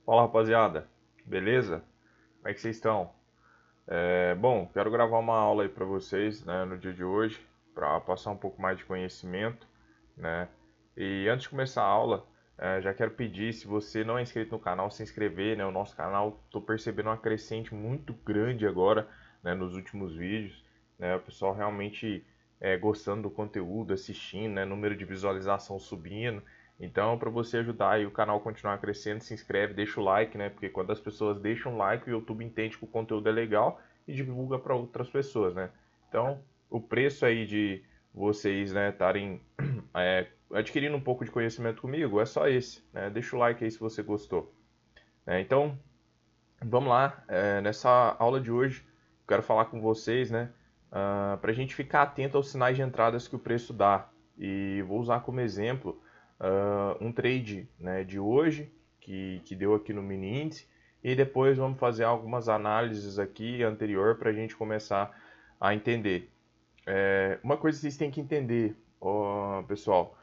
Fala rapaziada, beleza? Como é que vocês estão? Bom, quero gravar uma aula aí para vocês, né, no dia de hoje, para passar um pouco mais de conhecimento, né? E antes de começar a aula, já quero pedir, se você não é inscrito no canal, se inscrever, né? O nosso canal, estou percebendo uma crescente muito grande agora, né, nos últimos vídeos, né? O pessoal realmente gostando do conteúdo, assistindo, né? Número de visualização subindo. Então, para você ajudar aí o canal a continuar crescendo, se inscreve, deixa o like, né? Porque quando as pessoas deixam o like, o YouTube entende que o conteúdo é legal e divulga para outras pessoas, né? Então, o preço aí de vocês, né, estarem adquirindo um pouco de conhecimento comigo é só esse, né? Deixa o like aí se você gostou. Então, vamos lá. Nessa aula de hoje, quero falar com vocês, né, para a gente ficar atento aos sinais de entradas que o preço dá. E vou usar como exemplo um trade, né, de hoje, que deu aqui no mini índice, e depois vamos fazer algumas análises aqui anterior para a gente começar a entender. Uma coisa que vocês têm que entender, pessoal,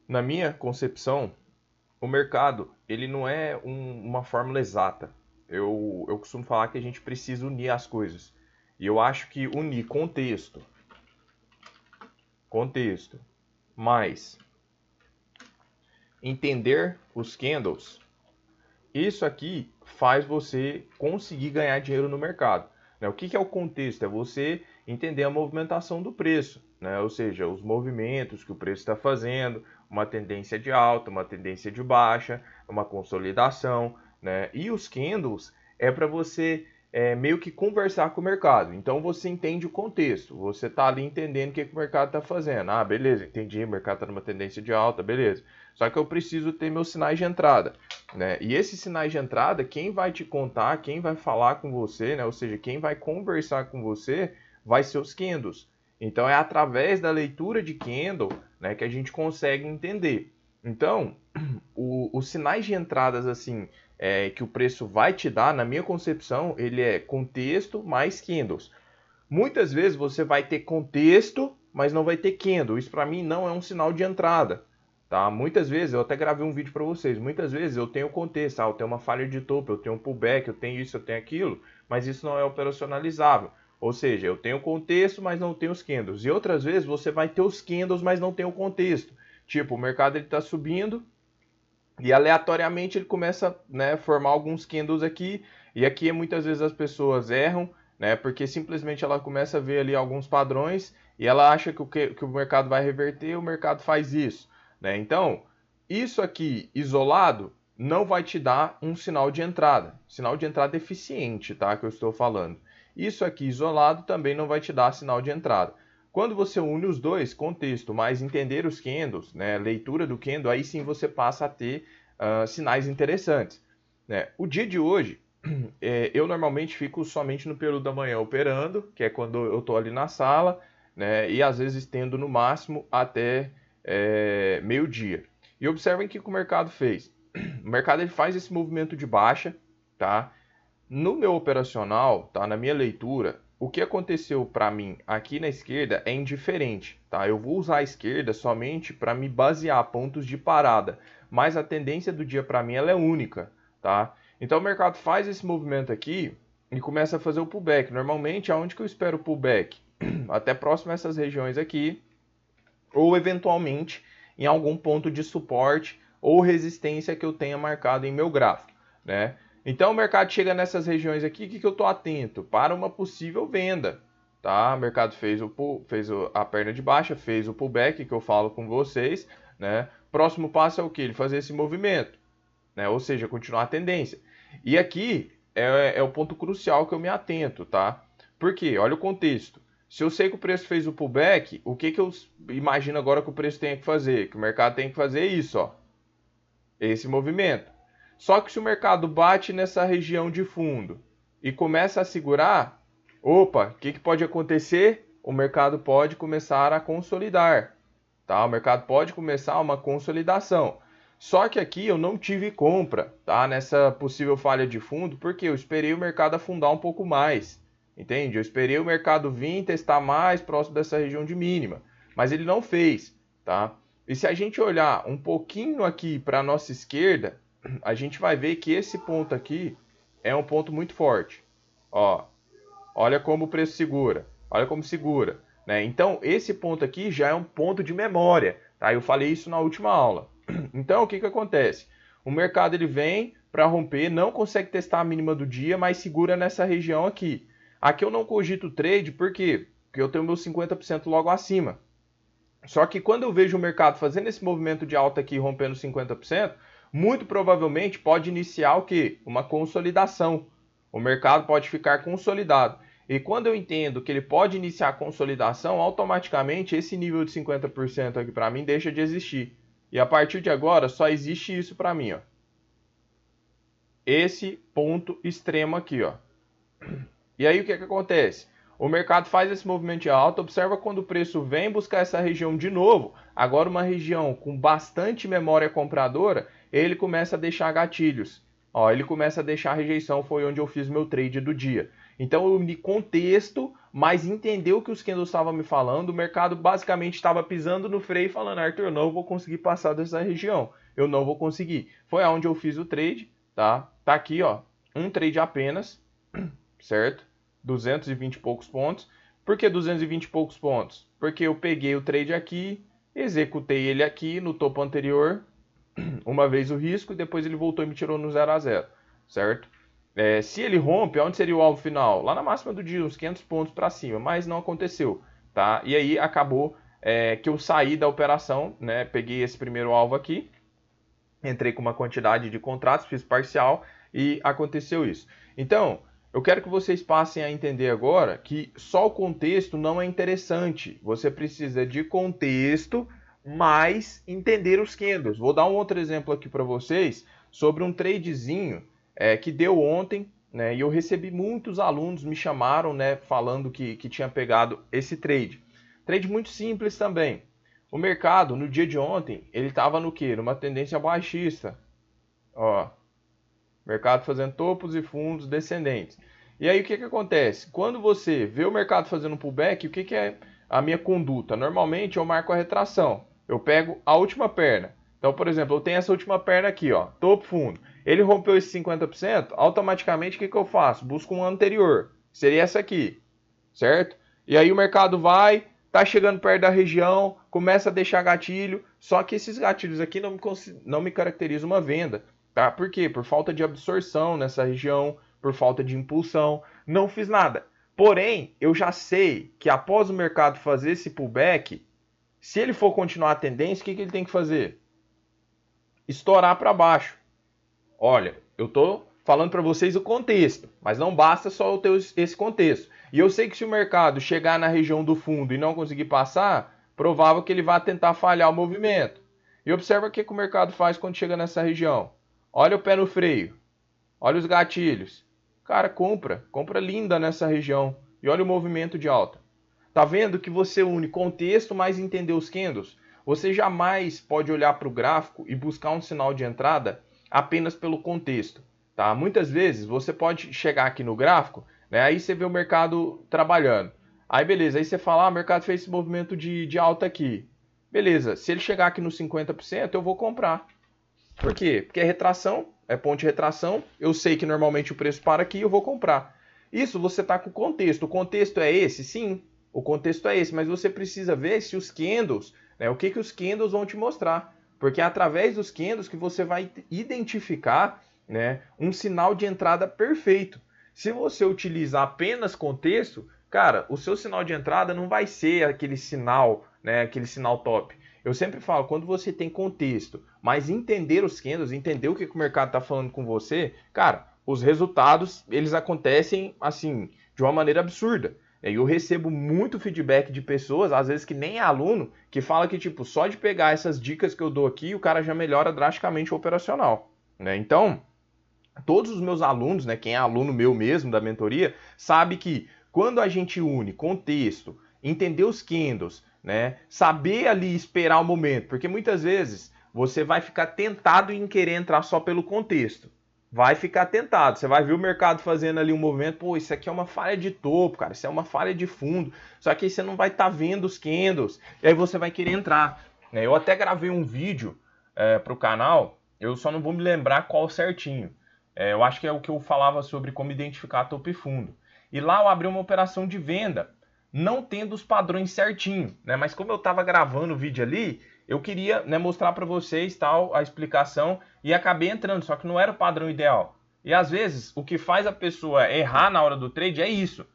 na minha concepção, o mercado ele não é uma fórmula exata. Eu costumo falar que a gente precisa unir as coisas. E eu acho que unir contexto, mais entender os candles, isso aqui faz você conseguir ganhar dinheiro no mercado. Né? O que é o contexto? É você entender a movimentação do preço, né? Ou seja, os movimentos que o preço está fazendo, uma tendência de alta, uma tendência de baixa, uma consolidação. Né? E os candles é para você meio que conversar com o mercado. Então você entende o contexto, você está ali entendendo o que o mercado está fazendo. Ah, beleza, entendi, o mercado está numa tendência de alta, beleza. Só que eu preciso ter meus sinais de entrada. Né? E esses sinais de entrada, quem vai te contar, quem vai falar com você, né? Ou seja, quem vai conversar com você, vai ser os candles. Então é através da leitura de candle, né, que a gente consegue entender. Então, os sinais de entradas assim que o preço vai te dar, na minha concepção, ele é contexto mais candles. Muitas vezes você vai ter contexto, mas não vai ter candle. Isso para mim não é um sinal de entrada. Tá? Muitas vezes, eu até gravei um vídeo para vocês, muitas vezes eu tenho contexto, eu tenho uma falha de topo, eu tenho um pullback, eu tenho isso, eu tenho aquilo, mas isso não é operacionalizável. Ou seja, eu tenho contexto, mas não tenho os candles. E outras vezes você vai ter os candles, mas não tem o contexto. Tipo, o mercado está subindo e aleatoriamente ele começa, né, a formar alguns candles aqui. E aqui muitas vezes as pessoas erram, né, porque simplesmente ela começa a ver ali alguns padrões e ela acha que o mercado vai reverter, o mercado faz isso. Né? Então, isso aqui isolado não vai te dar um sinal de entrada eficiente, tá? Que eu estou falando. Isso aqui isolado também não vai te dar sinal de entrada. Quando você une os dois, contexto, mais entender os candles, né, leitura do candle, aí sim você passa a ter sinais interessantes. Né? O dia de hoje, eu normalmente fico somente no período da manhã operando, que é quando eu estou ali na sala, né, e às vezes estendo no máximo até meio-dia. E observem o que o mercado fez. O mercado ele faz esse movimento de baixa, tá? No meu operacional, tá? Na minha leitura, o que aconteceu para mim aqui na esquerda é indiferente, tá? Eu vou usar a esquerda somente para me basear pontos de parada, mas a tendência do dia para mim ela é única, tá? Então o mercado faz esse movimento aqui e começa a fazer o pullback. Normalmente, aonde que eu espero o pullback? Até próximo a essas regiões aqui, ou eventualmente em algum ponto de suporte ou resistência que eu tenha marcado em meu gráfico, né? Então o mercado chega nessas regiões aqui, o que eu estou atento? Para uma possível venda, tá? O mercado fez a perna de baixa, fez o pullback que eu falo com vocês, né? Próximo passo é o que? Ele fazer esse movimento, né? Ou seja, continuar a tendência. E aqui é o ponto crucial que eu me atento, tá? Por quê? Olha o contexto. Se eu sei que o preço fez o pullback, o que eu imagino agora que o preço tem que fazer? Que o mercado tem que fazer isso, ó. Esse movimento. Só que se o mercado bate nessa região de fundo e começa a segurar, opa, o que pode acontecer? O mercado pode começar a consolidar, tá? O mercado pode começar uma consolidação. Só que aqui eu não tive compra, tá? Nessa possível falha de fundo, porque eu esperei o mercado afundar um pouco mais, entende? Eu esperei o mercado vir testar mais próximo dessa região de mínima, mas ele não fez, tá? E se a gente olhar um pouquinho aqui para a nossa esquerda, a gente vai ver que esse ponto aqui é um ponto muito forte. Ó, olha como o preço segura, olha como segura, né? Então, esse ponto aqui já é um ponto de memória, tá? Eu falei isso na última aula. Então, o que que acontece? O mercado ele vem para romper, não consegue testar a mínima do dia, mas segura nessa região aqui. Aqui eu não cogito trade, por quê? Porque eu tenho meu 50% logo acima. Só que quando eu vejo o mercado fazendo esse movimento de alta aqui, rompendo 50%, muito provavelmente pode iniciar o quê? Uma consolidação. O mercado pode ficar consolidado. E quando eu entendo que ele pode iniciar a consolidação, automaticamente esse nível de 50% aqui para mim deixa de existir. E a partir de agora só existe isso para mim, ó. Esse ponto extremo aqui, ó. E aí o que acontece? O mercado faz esse movimento de alta, observa quando o preço vem buscar essa região de novo, agora uma região com bastante memória compradora, ele começa a deixar gatilhos. Ó, ele começa a deixar a rejeição, foi onde eu fiz meu trade do dia. Então eu me contexto, mas entendeu o que os candles estavam me falando, o mercado basicamente estava pisando no freio falando, Arthur, eu não vou conseguir passar dessa região, eu não vou conseguir. Foi aonde eu fiz o trade, tá? Tá aqui, ó, um trade apenas, certo? 220 e poucos pontos. Por que 220 e poucos pontos? Porque eu peguei o trade aqui, executei ele aqui no topo anterior, uma vez o risco, e depois ele voltou e me tirou no 0 a 0, certo? Se ele rompe, onde seria o alvo final? Lá na máxima do dia, uns 500 pontos para cima, mas não aconteceu, tá? E aí acabou que eu saí da operação, né? Peguei esse primeiro alvo aqui, entrei com uma quantidade de contratos, fiz parcial e aconteceu isso. Então, eu quero que vocês passem a entender agora que só o contexto não é interessante. Você precisa de contexto, mas entender os candles. Vou dar um outro exemplo aqui para vocês sobre um tradezinho que deu ontem, né? E eu recebi muitos alunos me chamaram, né, falando que tinha pegado esse trade. Trade muito simples também. O mercado, no dia de ontem, ele estava no quê? Numa tendência baixista. Ó, mercado fazendo topos e fundos descendentes. E aí o que acontece? Quando você vê o mercado fazendo um pullback, o que é a minha conduta? Normalmente eu marco a retração. Eu pego a última perna. Então, por exemplo, eu tenho essa última perna aqui, ó, topo fundo. Ele rompeu esse 50%, automaticamente o que eu faço? Busco um anterior. Seria essa aqui, certo? E aí o mercado vai, tá chegando perto da região, começa a deixar gatilho, só que esses gatilhos aqui não me caracterizam uma venda. Tá? Por quê? Por falta de absorção nessa região, por falta de impulsão, não fiz nada. Porém, eu já sei que após o mercado fazer esse pullback, se ele for continuar a tendência, o que ele tem que fazer? Estourar para baixo. Olha, eu estou falando para vocês o contexto, mas não basta só eu ter esse contexto. E eu sei que se o mercado chegar na região do fundo e não conseguir passar, provável que ele vá tentar falhar o movimento. E observa o que o mercado faz quando chega nessa região. Olha o pé no freio. Olha os gatilhos. Cara, compra linda nessa região. E olha o movimento de alta. Tá vendo que você une contexto mais entender os candles? Você jamais pode olhar para o gráfico e buscar um sinal de entrada apenas pelo contexto. Tá? Muitas vezes você pode chegar aqui no gráfico, né, aí você vê o mercado trabalhando. Aí beleza, aí você fala, o mercado fez esse movimento de alta aqui. Beleza, se ele chegar aqui no 50%, eu vou comprar. Por quê? Porque é retração, é ponto de retração, eu sei que normalmente o preço para aqui, eu vou comprar. Isso você está com o contexto. O contexto é esse? Sim, o contexto é esse, mas você precisa ver se os candles, né, o que os candles vão te mostrar. Porque é através dos candles que você vai identificar, né, um sinal de entrada perfeito. Se você utilizar apenas contexto, cara, o seu sinal de entrada não vai ser aquele sinal, né, aquele sinal top. Eu sempre falo, quando você tem contexto, mas entender os candles, entender o que o mercado está falando com você, cara, os resultados, eles acontecem, assim, de uma maneira absurda. E eu recebo muito feedback de pessoas, às vezes que nem é aluno, que fala que, tipo, só de pegar essas dicas que eu dou aqui, o cara já melhora drasticamente o operacional, né? Então, todos os meus alunos, né, quem é aluno meu mesmo da mentoria, sabe que quando a gente une contexto, entender os candles, né, saber ali esperar o momento, porque muitas vezes você vai ficar tentado em querer entrar só pelo contexto. Vai ficar tentado, você vai ver o mercado fazendo ali um movimento, pô, isso aqui é uma falha de topo, cara, isso é uma falha de fundo, só que aí você não vai estar vendo os candles, e aí você vai querer entrar. Eu até gravei um vídeo para o canal, eu só não vou me lembrar qual certinho. Eu acho que é o que eu falava sobre como identificar topo e fundo. E lá eu abri uma operação de venda, não tendo os padrões certinho, né? Mas como eu estava gravando o vídeo ali, eu queria, né, mostrar para vocês tal a explicação e acabei entrando, só que não era o padrão ideal. E às vezes o que faz a pessoa errar na hora do trade é isso.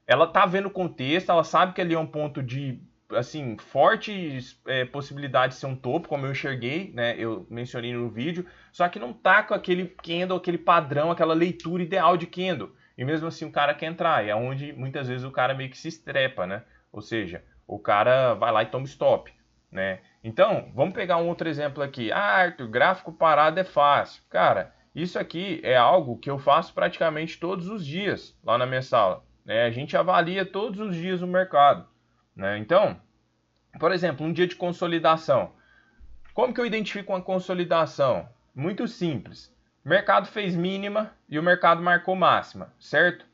Ela tá vendo o contexto, ela sabe que ali é um ponto de assim fortes possibilidades de ser um topo, como eu enxerguei, né? Eu mencionei no vídeo, só que não tá com aquele candle, aquele padrão, aquela leitura ideal de candle. E mesmo assim o cara quer entrar, e é onde muitas vezes o cara meio que se estrepa, né? Ou seja, o cara vai lá e toma stop, né? Então, vamos pegar um outro exemplo aqui. Ah, Arthur, gráfico parado é fácil. Cara, isso aqui é algo que eu faço praticamente todos os dias lá na minha sala, né? A gente avalia todos os dias o mercado, né? Então, por exemplo, um dia de consolidação. Como que eu identifico uma consolidação? Muito simples. O mercado fez mínima e o mercado marcou máxima, certo?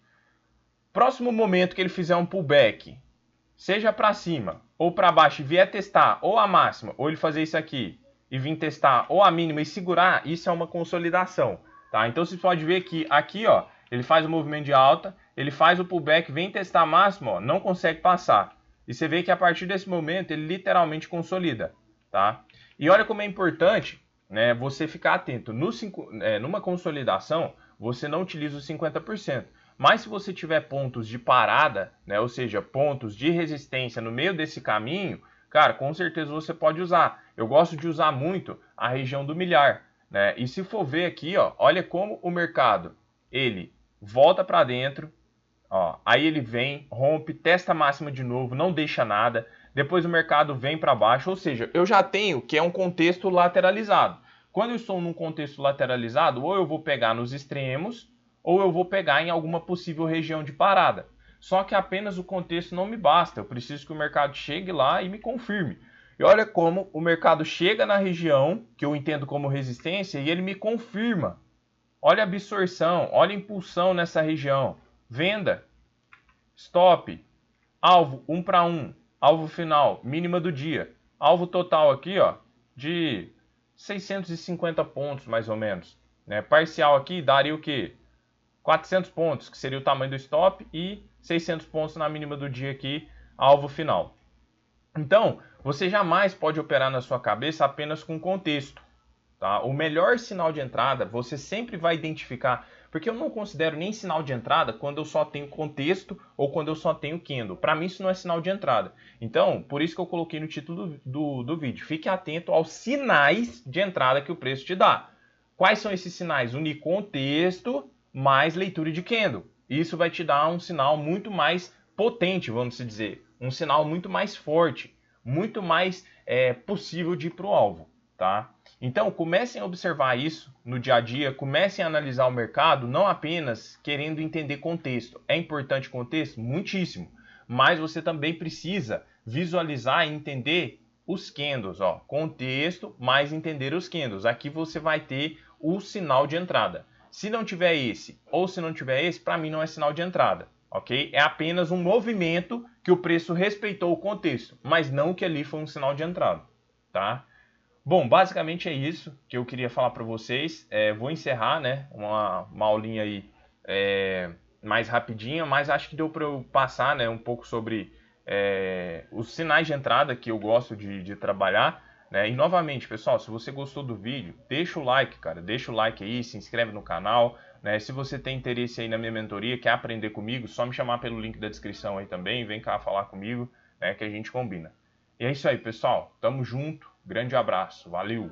Próximo momento que ele fizer um pullback, seja para cima ou para baixo e vier testar ou a máxima, ou ele fazer isso aqui e vir testar ou a mínima e segurar, isso é uma consolidação, tá? Então você pode ver que aqui, ó, ele faz o movimento de alta, ele faz o pullback, vem testar a máxima, ó, não consegue passar. E você vê que a partir desse momento ele literalmente consolida, tá? E olha como é importante, né, você ficar atento. Numa consolidação, você não utiliza os 50%. Mas se você tiver pontos de parada, né, ou seja, pontos de resistência no meio desse caminho, cara, com certeza você pode usar. Eu gosto de usar muito a região do milhar, né? E se for ver aqui, ó, olha como o mercado, ele volta para dentro, ó, aí ele vem, rompe, testa a máxima de novo, não deixa nada. Depois o mercado vem para baixo, ou seja, eu já tenho que é um contexto lateralizado. Quando eu estou num contexto lateralizado, ou eu vou pegar nos extremos, ou eu vou pegar em alguma possível região de parada. Só que apenas o contexto não me basta, eu preciso que o mercado chegue lá e me confirme. E olha como o mercado chega na região, que eu entendo como resistência, e ele me confirma. Olha a absorção, olha a impulsão nessa região. Venda, stop, alvo 1 para 1, alvo final, mínima do dia. Alvo total aqui, ó, de 650 pontos mais ou menos. Né? Parcial aqui daria o quê? 400 pontos, que seria o tamanho do stop, e 600 pontos na mínima do dia aqui, alvo final. Então, você jamais pode operar na sua cabeça apenas com contexto. Tá? O melhor sinal de entrada, você sempre vai identificar, porque eu não considero nem sinal de entrada quando eu só tenho contexto ou quando eu só tenho candle. Para mim isso não é sinal de entrada. Então, por isso que eu coloquei no título do vídeo. Fique atento aos sinais de entrada que o preço te dá. Quais são esses sinais? Unir contexto mais leitura de candle. Isso vai te dar um sinal muito mais potente, vamos dizer. Um sinal muito mais forte, muito mais possível de ir para o alvo. Tá? Então, comecem a observar isso no dia a dia, comecem a analisar o mercado, não apenas querendo entender contexto. É importante contexto? Muitíssimo. Mas você também precisa visualizar e entender os candles. Ó. Contexto mais entender os candles. Aqui você vai ter o sinal de entrada. Se não tiver esse ou se não tiver esse, para mim não é sinal de entrada. Ok? É apenas um movimento que o preço respeitou o contexto, mas não que ali foi um sinal de entrada. Tá? Bom, basicamente é isso que eu queria falar para vocês. Vou encerrar, né, uma aulinha aí mais rapidinha, mas acho que deu para eu passar, né, um pouco sobre os sinais de entrada que eu gosto de trabalhar. Né? E novamente, pessoal, se você gostou do vídeo, deixa o like, cara, deixa o like aí, se inscreve no canal. Né? Se você tem interesse aí na minha mentoria, quer aprender comigo, só me chamar pelo link da descrição aí também, vem cá falar comigo, né, que a gente combina. E é isso aí, pessoal. Tamo junto. Grande abraço. Valeu!